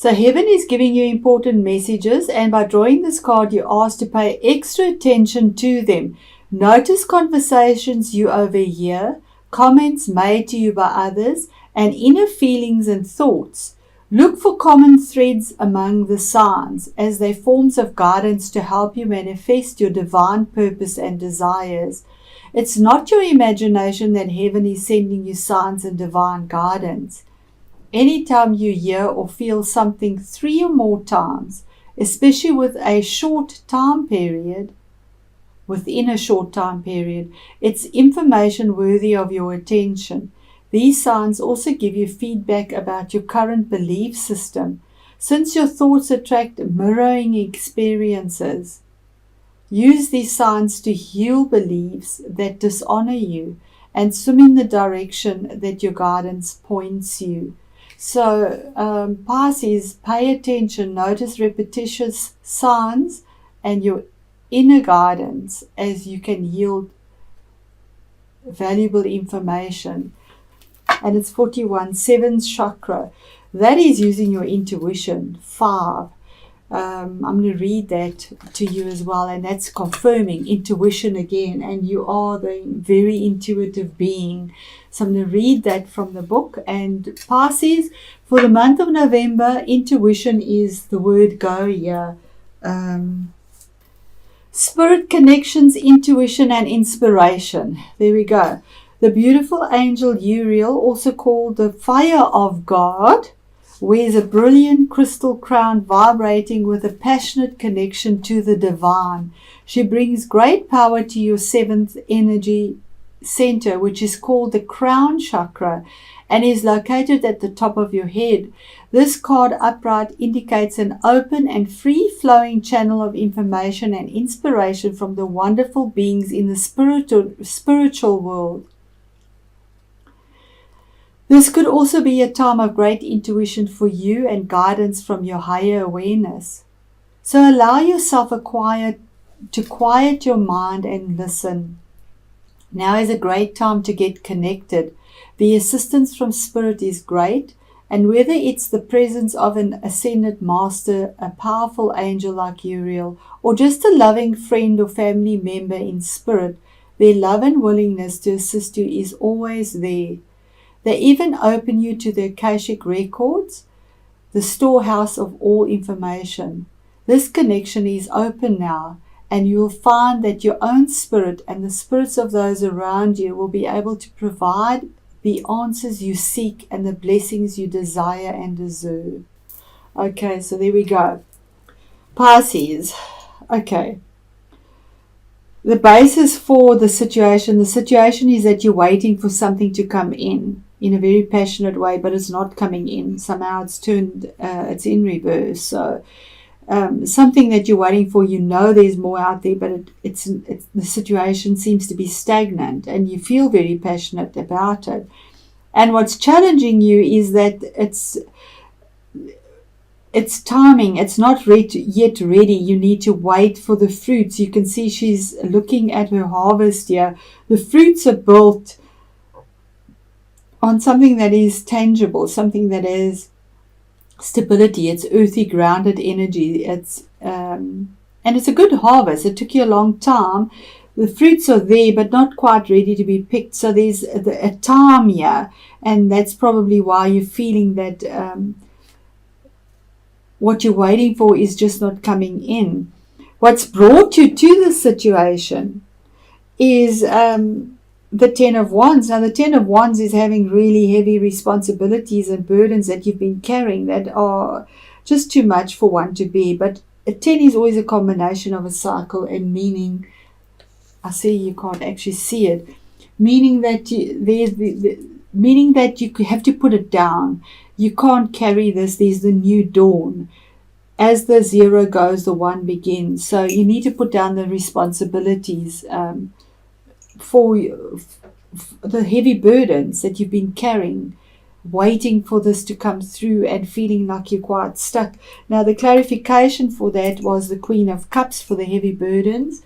So heaven is giving you important messages, and by drawing this card, you're asked to pay extra attention to them. Notice conversations you overhear, comments made to you by others, and inner feelings and thoughts. Look for common threads among the signs, as they're forms of guidance to help you manifest your divine purpose and desires. It's not your imagination that heaven is sending you signs and divine guidance. Anytime you hear or feel something 3 or more times, especially within a short time period, it's information worthy of your attention. These signs also give you feedback about your current belief system, since your thoughts attract mirroring experiences. Use these signs to heal beliefs that dishonor you and swim in the direction that your guidance points you. So, Pisces, pay attention, notice repetitious signs and your inner guidance as you can yield valuable information. And it's 41, 7th chakra. That is using your intuition. 5. I'm going to read that to you as well, and that's confirming intuition again. And you are the very intuitive being. So I'm going to read that from the book. And Pisces, for the month of November, intuition is the word go here. Spirit connections, intuition, and inspiration. There we go. The beautiful angel Uriel, also called the fire of God, wears a brilliant crystal crown vibrating with a passionate connection to the divine. She brings great power to your 7th energy center, which is called the crown chakra and is located at the top of your head. This card upright indicates an open and free-flowing channel of information and inspiration from the wonderful beings in the spiritual world. This could also be a time of great intuition for you and guidance from your higher awareness. So allow yourself to quiet your mind and listen. Now is a great time to get connected. The assistance from Spirit is great, and whether it's the presence of an ascended master, a powerful angel like Uriel, or just a loving friend or family member in spirit, their love and willingness to assist you is always there. They even open you to the Akashic records, the storehouse of all information. This connection is open now, and you will find that your own spirit and the spirits of those around you will be able to provide the answers you seek and the blessings you desire and deserve. Okay, so there we go. Pisces. Okay. The basis for the situation is that you're waiting for something to come in a very passionate way, but it's not coming in. Somehow it's it's in reverse. So something that you're waiting for, there's more out there, but the situation seems to be stagnant and you feel very passionate about it. And what's challenging you is that it's timing. It's not yet ready. You need to wait for the fruits. You can see she's looking at her harvest here. The fruits are built on something that is tangible, something that is stability. It's earthy, grounded energy. And it's a good harvest. It took you a long time. The fruits are there, but not quite ready to be picked. So there's a time here, and that's probably why you're feeling that what you're waiting for is just not coming in. What's brought you to this situation is the 10 of Wands. Now, the 10 of Wands is having really heavy responsibilities and burdens that you've been carrying that are just too much for one to bear. But a 10 is always a combination of a cycle and meaning. I see you can't actually see it. Meaning that you have to put it down. You can't carry this. There's the new dawn. As the 0 goes, the 1 begins. So you need to put down the responsibilities for the heavy burdens that you've been carrying, waiting for this to come through and feeling like you're quite stuck. Now, the clarification for that was the Queen of Cups for the heavy burdens.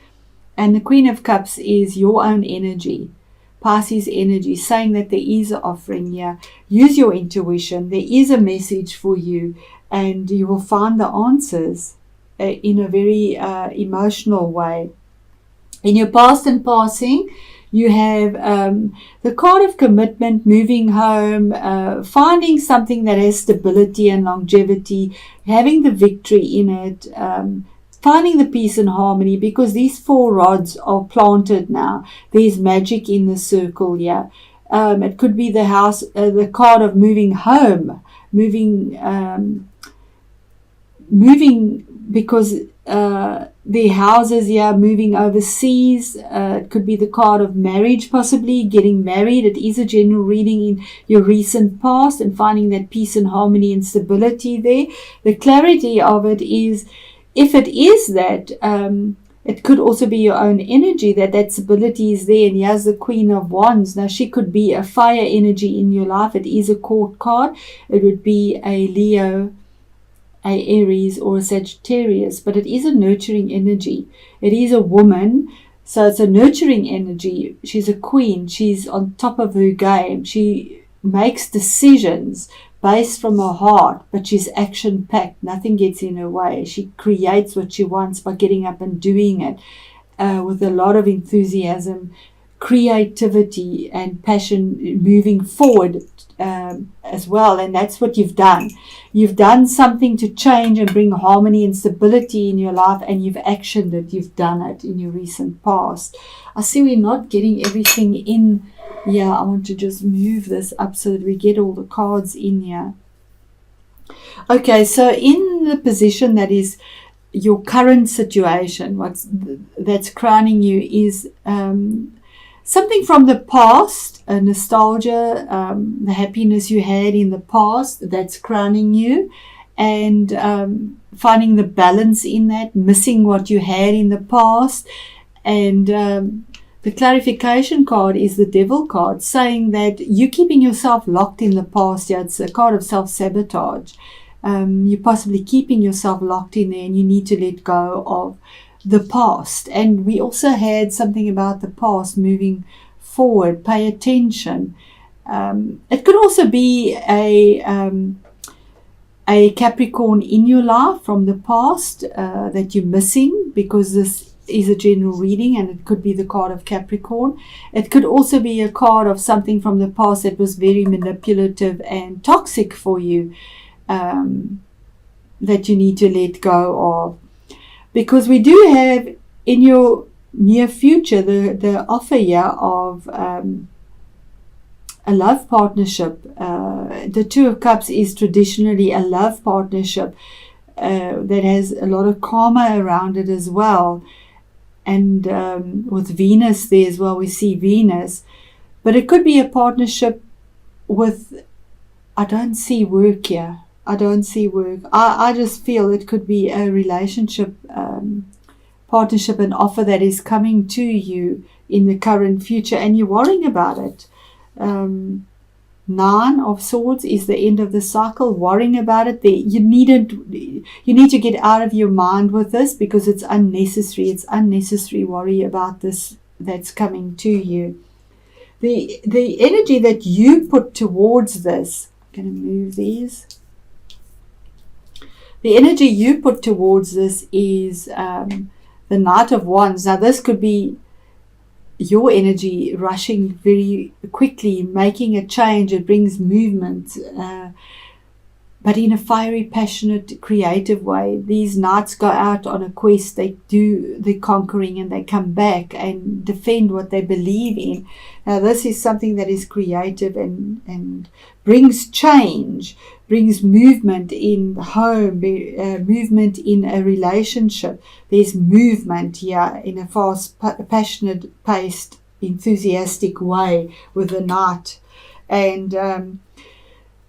And the Queen of Cups is your own energy. Pisces energy, saying that there is an offering here. Use your intuition. There is a message for you, and you will find the answers in a very emotional way. In your past and passing, you have the card of commitment, moving home, finding something that has stability and longevity, having the victory in it, finding the peace and harmony, because these 4 rods are planted now. There's magic in the circle here. It could be the house, the card of moving home, moving because the houses here, moving overseas. It could be the card of marriage, possibly getting married. It is a general reading in your recent past and finding that peace and harmony and stability there. The clarity of it is, if it is that, it could also be your own energy, that stability is there. And here's the Queen of Wands. Now, she could be a fire energy in your life. It is a court card. It would be a Leo, a Aries, or a Sagittarius, but it is a nurturing energy. It is a woman, so it's a nurturing energy. She's a queen. She's on top of her game. She makes decisions based from her heart, but she's action-packed. Nothing gets in her way. She creates what she wants by getting up and doing it with a lot of enthusiasm, creativity, and passion, moving forward as well. And that's what you've done. You've done something to change and bring harmony and stability in your life, and you've actioned it. You've done it in your recent past. I see we're not getting everything in. Yeah, I want to just move this up so that we get all the cards in here. Okay, so in the position that is your current situation, that's crowning you is something from the past, a nostalgia, the happiness you had in the past, that's crowning you, and finding the balance in that, missing what you had in the past. And the clarification card is the Devil card, saying that you're keeping yourself locked in the past. Yeah, it's a card of self-sabotage. You're possibly keeping yourself locked in there, and you need to let go of the past. And we also had something about the past moving forward. Pay attention. It could also be a Capricorn in your life from the past that you're missing, because this is a general reading, and it could be the card of Capricorn. It could also be a card of something from the past that was very manipulative and toxic for you, that you need to let go of. Because we do have in your near future the offer here of a love partnership. The Two of Cups is traditionally a love partnership that has a lot of karma around it as well. And with Venus there as well, we see Venus. But it could be a partnership with, I don't see work here. I don't see work. I just feel it could be a relationship, partnership, an offer that is coming to you in the current future, and you're worrying about it. 9 of Swords is the end of the cycle, worrying about it. You need to get out of your mind with this, because it's unnecessary. It's unnecessary worry about this that's coming to you. The energy that you put towards this, I'm going to move these. The energy you put towards this is the Knight of Wands. Now this could be your energy rushing very quickly, making a change. It brings movement, but in a fiery, passionate, creative way. These knights go out on a quest. They do the conquering, and they come back and defend what they believe in. Now this is something that is creative and brings change, brings movement in the home, movement in a relationship. There's movement here in a fast, passionate, paced, enthusiastic way with the Knight. And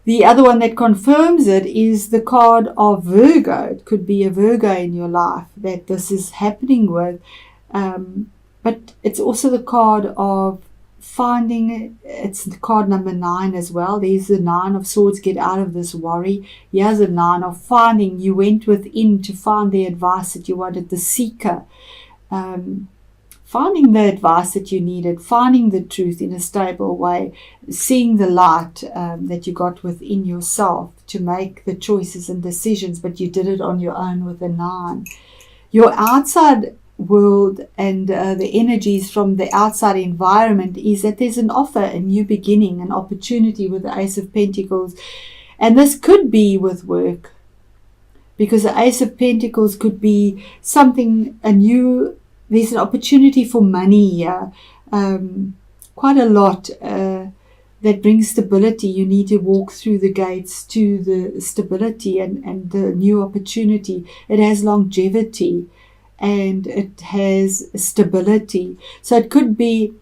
the other one that confirms it is the card of Virgo. It could be a Virgo in your life that this is happening with. But it's also the card of finding, it's the card number 9 as well. There's the 9 of Swords. Get out of this worry. Here's the 9 of finding. You went within to find the advice that you wanted, the seeker. finding the advice that you needed, finding the truth in a stable way, seeing the light that you got within yourself to make the choices and decisions, but you did it on your own with a 9. Your outside world and the energies from the outside environment is that there's an offer, a new beginning, an opportunity with the Ace of Pentacles. And this could be with work, because the Ace of Pentacles could be something, there's an opportunity for money here, quite a lot that brings stability. You need to walk through the gates to the stability and the new opportunity. It has longevity and it has stability. So it could be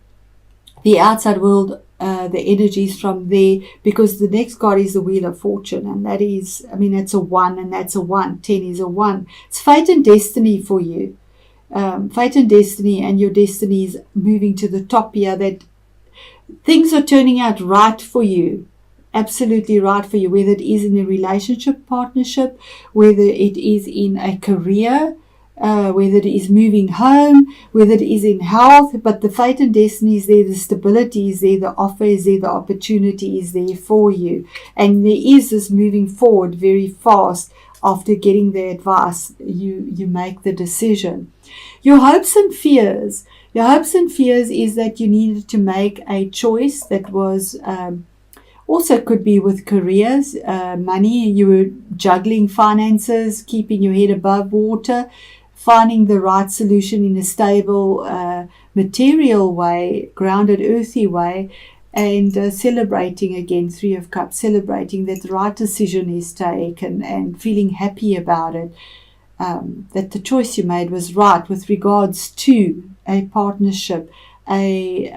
the outside world, the energies from there, because the next card is the Wheel of Fortune, and that is, it's a 1, and that's a 1. 10 is a 1. It's fate and destiny for you. Fate and destiny, and your destiny is moving to the top here, that things are turning out right for you, absolutely right for you, whether it is in a relationship, partnership, whether it is in a career, whether it is moving home, whether it is in health. But the fate and destiny is there, the stability is there, the offer is there, the opportunity is there for you, and there is this moving forward very fast. After getting the advice, you make the decision. Your hopes and fears. Your hopes and fears is that you needed to make a choice that was, also could be with careers, money. You were juggling finances, keeping your head above water, finding the right solution in a stable, material way, grounded, earthy way, and celebrating again, 3 of Cups, celebrating that the right decision is taken and feeling happy about it, that the choice you made was right with regards to a partnership, a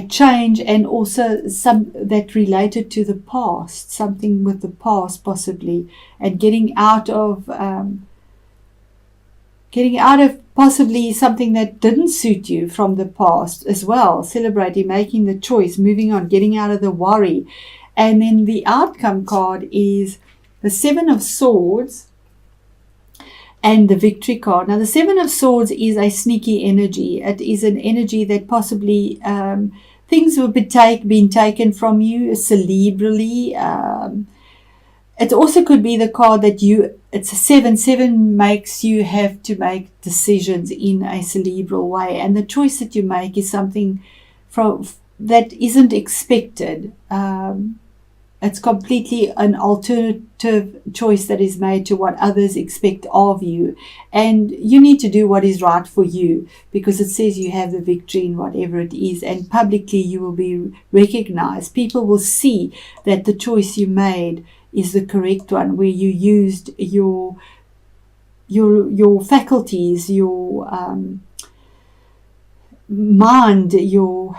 change, and also some that related to the past, something with the past possibly, and getting out of possibly something that didn't suit you from the past as well. Celebrating, making the choice, moving on, getting out of the worry. And then the outcome card is the 7 of Swords and the Victory card. Now the 7 of Swords is a sneaky energy. It is an energy that possibly things have been taken from you cerebrally. It also could be the card that it's a 7. 7 makes you have to make decisions in a cerebral way. And the choice that you make is something that isn't expected. It's completely an alternative choice that is made to what others expect of you. And you need to do what is right for you, because it says you have the victory in whatever it is. And publicly you will be recognized. People will see that the choice you made is the correct one, where you used your faculties, your mind, your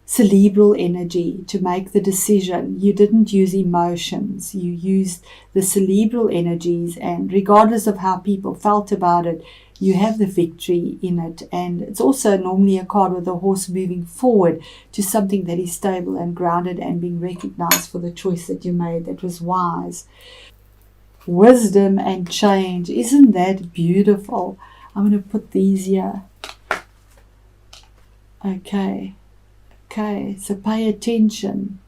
cerebral energy to make the decision. You didn't use emotions. You used the cerebral energies, and regardless of how people felt about it, you have the victory in it. And it's also normally a card with a horse moving forward to something that is stable and grounded and being recognized for the choice that you made that was wise. Wisdom and change. Isn't that beautiful? I'm going to put these here. Okay, so pay attention.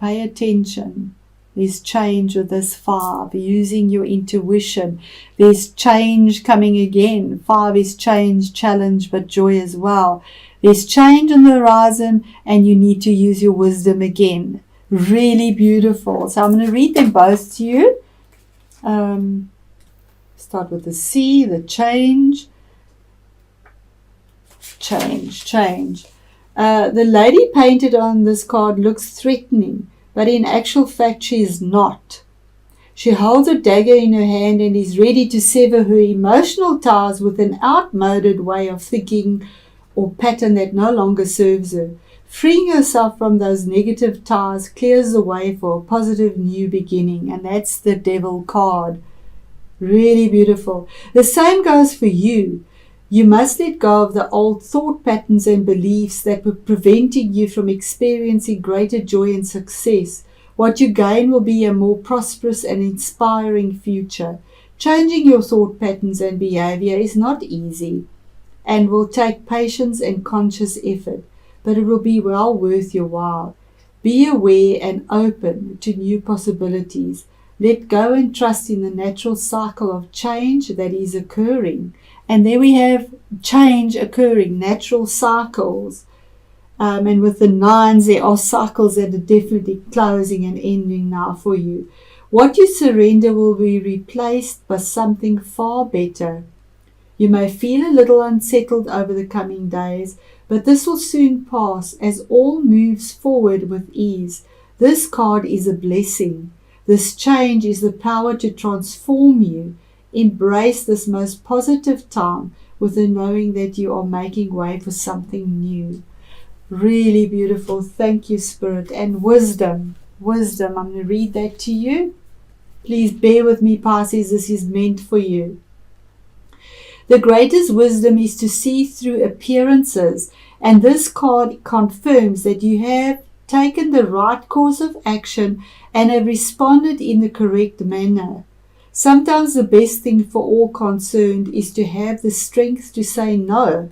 There's change with this 5, using your intuition. There's change coming again. 5 is change, challenge, but joy as well. There's change on the horizon, and you need to use your wisdom again. Really beautiful. So I'm going to read them both to you. Start with the C, the change. The lady painted on this card looks threatening, but in actual fact she is not. She holds a dagger in her hand and is ready to sever her emotional ties with an outmoded way of thinking or pattern that no longer serves her. Freeing herself from those negative ties clears the way for a positive new beginning, and that's the Devil card. Really beautiful. The same goes for you. You must let go of the old thought patterns and beliefs that were preventing you from experiencing greater joy and success. What you gain will be a more prosperous and inspiring future. Changing your thought patterns and behavior is not easy, and will take patience and conscious effort, but it will be well worth your while. Be aware and open to new possibilities. Let go and trust in the natural cycle of change that is occurring. And there we have change occurring, natural cycles. And with the nines, there are cycles that are definitely closing and ending now for you. What you surrender will be replaced by something far better. You may feel a little unsettled over the coming days, but this will soon pass as all moves forward with ease. This card is a blessing. This change is the power to transform you. Embrace this most positive time with the knowing that you are making way for something new. Really beautiful. Thank you, Spirit. And wisdom. Wisdom. I'm going to read that to you. Please bear with me, Pisces. This is meant for you. The greatest wisdom is to see through appearances, and this card confirms that you have taken the right course of action and have responded in the correct manner. Sometimes the best thing for all concerned is to have the strength to say no.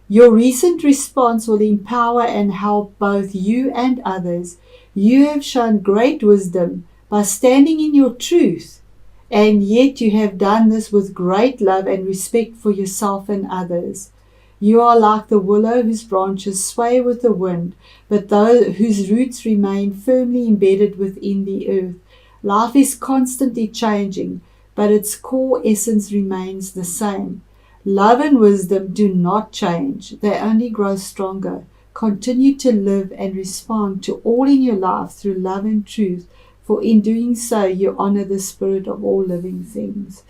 Your recent response will empower and help both you and others. You have shown great wisdom by standing in your truth, and yet you have done this with great love and respect for yourself and others. You are like the willow whose branches sway with the wind, but those whose roots remain firmly embedded within the earth. Life is constantly changing, but its core essence remains the same. Love and wisdom do not change. They only grow stronger. Continue to live and respond to all in your life through love and truth, for in doing so you honor the spirit of all living things.